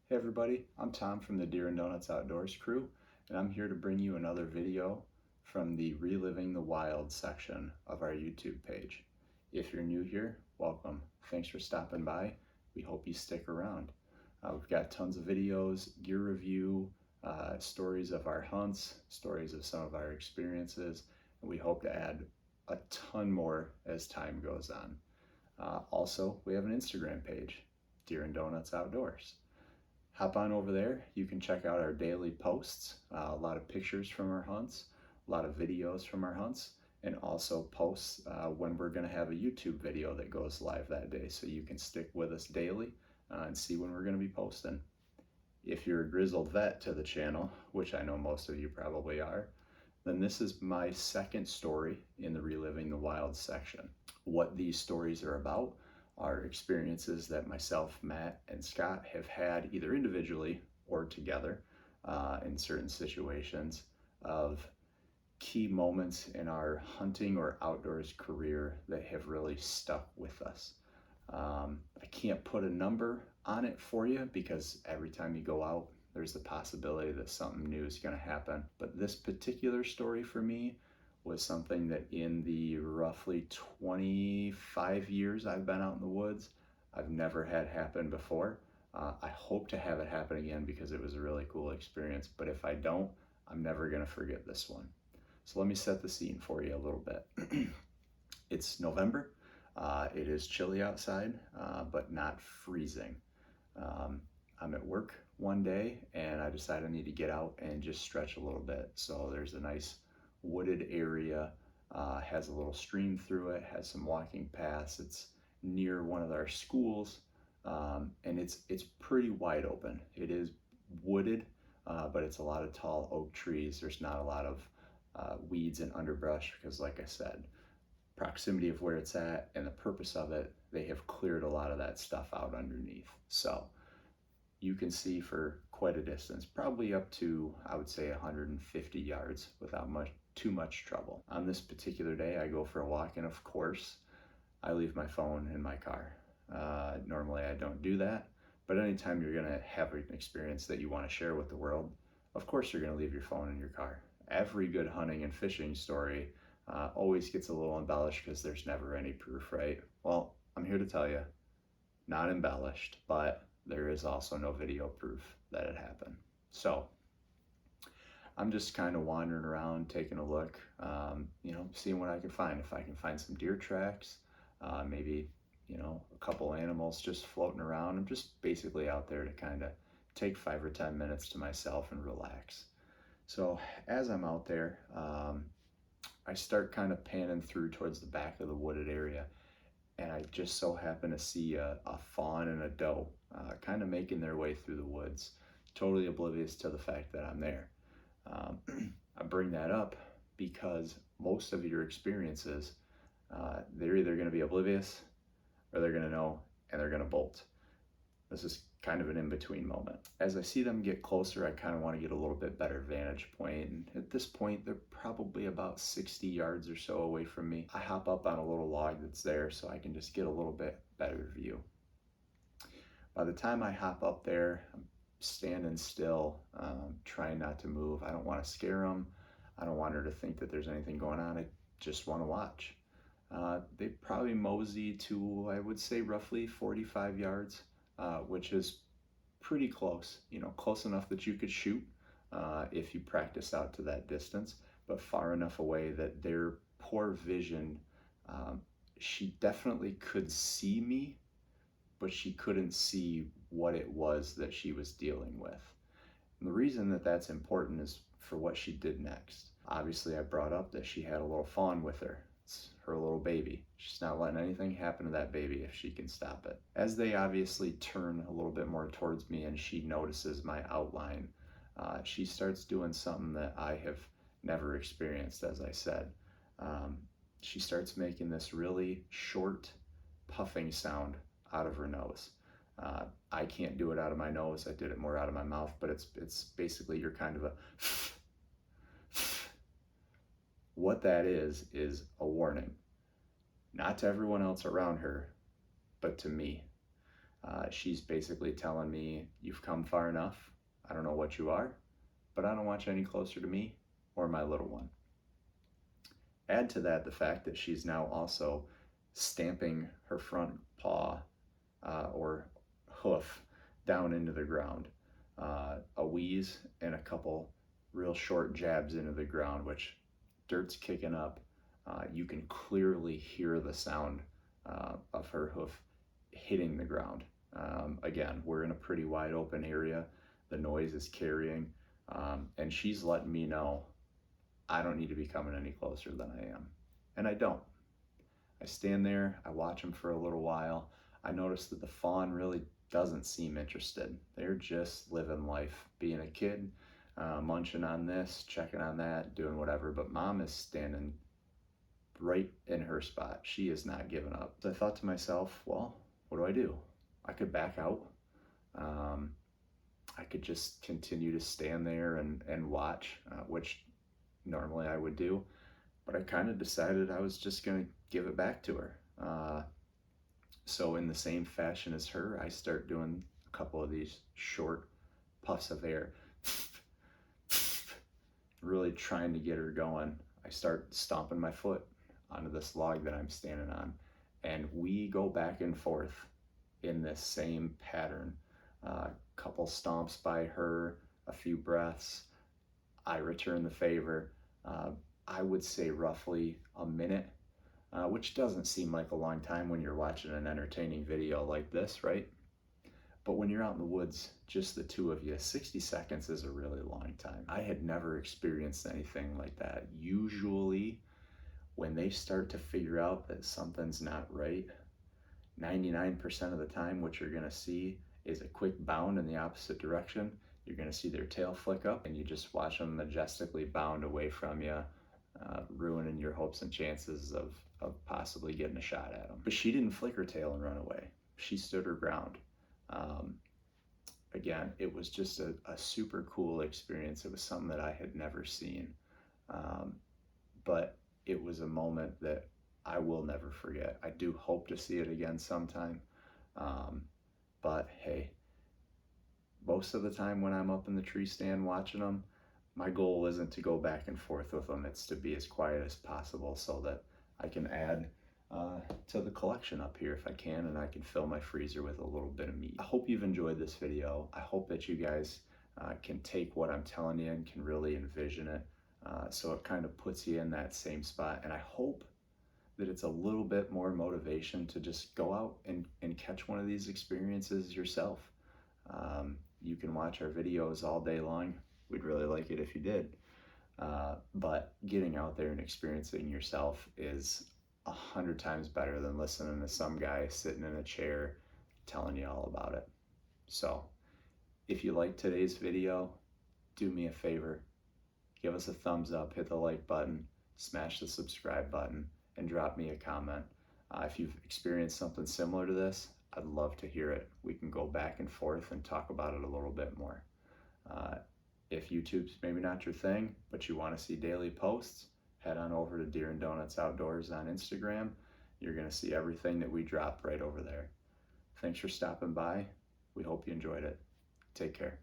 Hey everybody, I'm Tom from the Deer and Donuts Outdoors crew, and I'm here to bring you another video from the Reliving the Wild section of our YouTube page. If you're new here, welcome. Thanks for stopping by. We hope you stick around. We've got tons of videos, gear review, stories of our hunts, stories of some of our experiences, and we hope to add a ton more as time goes on. Also, we have an Instagram page, Deer and Donuts Outdoors. Hop on over there. You can check out our daily posts, a lot of pictures from our hunts, a lot of videos from our hunts, and also posts when we're going to have a YouTube video that goes live that day. So you can stick with us daily and see when we're going to be posting. If you're a grizzled vet to the channel, which I know most of you probably are, then this is my second story in the Reliving the Wild section. What these stories are about are experiences that myself, Matt, and Scott have had either individually or together in certain situations of key moments in our hunting or outdoors career that have really stuck with us. I can't put a number on it for you because every time you go out, there's the possibility that something new is going to happen. But this particular story for me was something that in the roughly 25 years I've been out in the woods, I've never had happen before. I hope to have it happen again because it was a really cool experience. But if I don't, I'm never going to forget this one. So let me set the scene for you a little bit. It's November. It is chilly outside, but not freezing. I'm at work one day and I decide I need to get out and just stretch a little bit. So there's a nice wooded area, has a little stream through it, has some walking paths. It's near one of our schools, and it's pretty wide open. It is wooded, but it's a lot of tall oak trees. There's not a lot of weeds and underbrush because, like I said, proximity of where it's at and the purpose of it, they have cleared a lot of that stuff out underneath. So you can see for quite a distance, probably up to, I would say, 150 yards without too much trouble. On this particular day, I go for a walk, and of course, I leave my phone in my car. Normally, I don't do that, but anytime you're gonna have an experience that you wanna share with the world, of course you're gonna leave your phone in your car. Every good hunting and fishing story always gets a little embellished because there's never any proof, right? Well, I'm here to tell you, not embellished, but there is also no video proof that it happened. So I'm just kind of wandering around, taking a look, seeing what I can find. If I can find some deer tracks, maybe, a couple animals just floating around. I'm just basically out there to kind of take 5 or 10 minutes to myself and relax. So as I'm out there, I start kind of panning through towards the back of the wooded area, and I just so happen to see a fawn and a doe kind of making their way through the woods, totally oblivious to the fact that I'm there. I bring that up because most of your experiences, they're either going to be oblivious or they're going to know and they're going to bolt. This is kind of an in-between moment. As I see them get closer, I kind of want to get a little bit better vantage point. And at this point, they're probably about 60 yards or so away from me. I hop up on a little log that's there so I can just get a little bit better view. By the time I hop up there, I'm standing still, trying not to move. I don't want to scare them. I don't want her to think that there's anything going on. I just want to watch. They probably mosey to, I would say, roughly 45 yards. Which is pretty close, close enough that you could shoot if you practice out to that distance, but far enough away that their poor vision, she definitely could see me, but she couldn't see what it was that she was dealing with. And the reason that that's important is for what she did next. Obviously, I brought up that she had a little fawn with her. It's her little baby. She's not letting anything happen to that baby if she can stop it. As they obviously turn a little bit more towards me and she notices my outline, she starts doing something that I have never experienced, as I said. She starts making this really short puffing sound out of her nose. I can't do it out of my nose. I did it more out of my mouth, but it's basically you're kind of a what that is a warning. Not to everyone else around her, but to me. She's basically telling me, you've come far enough. I don't know what you are, but I don't want you any closer to me or my little one. Add to that the fact that she's now also stamping her front paw or hoof down into the ground. A wheeze and a couple real short jabs into the ground, which dirt's kicking up. You can clearly hear the sound of her hoof hitting the ground. Again, we're in a pretty wide open area. The noise is carrying, and she's letting me know I don't need to be coming any closer than I am. And I don't. I stand there, I watch them for a little while. I notice that the fawn really doesn't seem interested. They're just living life, being a kid, munching on this, checking on that, doing whatever. But mom is standing right in her spot. She is not giving up. So I thought to myself, well, what do? I could back out. I could just continue to stand there and watch, which normally I would do. But I kind of decided I was just going to give it back to her. So in the same fashion as her, I start doing a couple of these short puffs of air, really trying to get her going. I start stomping my foot onto this log that I'm standing on, and we go back and forth in this same pattern. Couple stomps by her, a few breaths. I return the favor. I would say roughly a minute, which doesn't seem like a long time when you're watching an entertaining video like this, right? But when you're out in the woods, just the two of you, 60 seconds is a really long time. I had never experienced anything like that. Usually, when they start to figure out that something's not right, 99% of the time, what you're gonna see is a quick bound in the opposite direction. You're gonna see their tail flick up, and you just watch them majestically bound away from you, ruining your hopes and chances of possibly getting a shot at them. But she didn't flick her tail and run away. She stood her ground. Again, it was just a super cool experience. It was something that I had never seen. But it was a moment that I will never forget. I do hope to see it again sometime. But hey, most of the time when I'm up in the tree stand watching them, my goal isn't to go back and forth with them. It's to be as quiet as possible so that I can add to the collection up here if I can, and I can fill my freezer with a little bit of meat. I hope you've enjoyed this video. I hope that you guys can take what I'm telling you and can really envision it. So it kind of puts you in that same spot. And I hope that it's a little bit more motivation to just go out and catch one of these experiences yourself. You can watch our videos all day long. We'd really like it if you did. But getting out there and experiencing yourself is 100 times better than listening to some guy sitting in a chair telling you all about it. So if you liked today's video, do me a favor. Give us a thumbs up, hit the like button, smash the subscribe button, and drop me a comment. If you've experienced something similar to this, I'd love to hear it. We can go back and forth and talk about it a little bit more. If YouTube's maybe not your thing, but you want to see daily posts, head on over to Deer and Donuts Outdoors on Instagram. You're going to see everything that we drop right over there. Thanks for stopping by. We hope you enjoyed it. Take care.